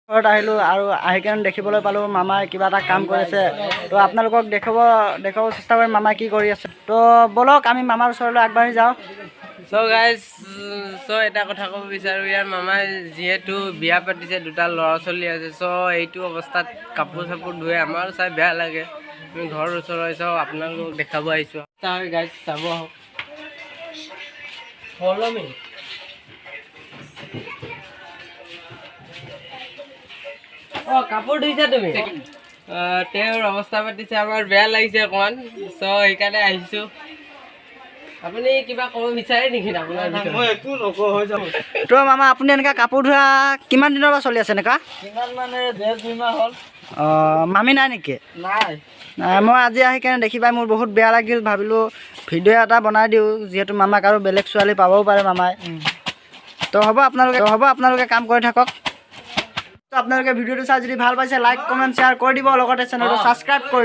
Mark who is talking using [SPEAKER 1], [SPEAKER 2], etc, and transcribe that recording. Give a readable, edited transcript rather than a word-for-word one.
[SPEAKER 1] ঘৰত আহিলোঁ আৰু আহি কেনে দেখিবলৈ পালোঁ মামাই কিবা এটা কাম কৰিছে। তো আপোনালোকক দেখাব চেষ্টা কৰিম মামাই কি কৰি আছে। তো বলক আমি মামাৰ ওচৰলৈ আগবাঢ়ি যাওঁ।
[SPEAKER 2] চ' গাইজ এটা কথা ক'ব বিচাৰোঁ, ইয়াৰ মামাই যিহেতু বিয়া পাতিছে, দুটা ল'ৰা ছোৱালী আছে। চ' এইটো অৱস্থাত কাপোৰ চাপোৰ ধুৱে আমাৰো চাই বেয়া লাগে। আমি ঘৰৰ ওচৰৰ চাওঁ, আপোনালোকক দেখাব আহিছোঁ। তাৰ গাইজ চাব আহক। কাপোৰ ধুইছা তুমি? তেওঁৰ অৱস্থা পাতিছে, আমাৰ বেয়া লাগিছে অকণমান। চ' সেইকাৰণে আহিছোঁ। আপুনি কিবা ক'ব বিচাৰে নেকি? আপোনাৰ
[SPEAKER 3] মই একো নকওঁ, হৈ যাব।
[SPEAKER 1] তো মামা আপুনি এনেকৈ কাপোৰ ধোৱা কিমান দিনৰ পৰা চলি আছে এনেকুৱা?
[SPEAKER 3] কিমান মানে 1.5-2 মাহ হ'ল।
[SPEAKER 1] মামী নাই নেকি?
[SPEAKER 3] নাই।
[SPEAKER 1] মই আজি আহি কেনে দেখি পাই মোৰ বহুত বেয়া লাগিল। ভাবিলোঁ ভিডিঅ' এটা বনাই দিওঁ, যিহেতু মামাক আৰু বেলেগ ছোৱালী পাবও পাৰে মামাই। তো হ'ব আপোনালোকে কাম কৰি থাকক। তো আপোনালোকে ভিডিঅ'টো চাই যদি ভাল পাইছে লাইক কমেণ্ট শ্বেয়াৰ কৰি দিব, লগতে চেনেলটো ছাবস্ক্ৰাইব কৰি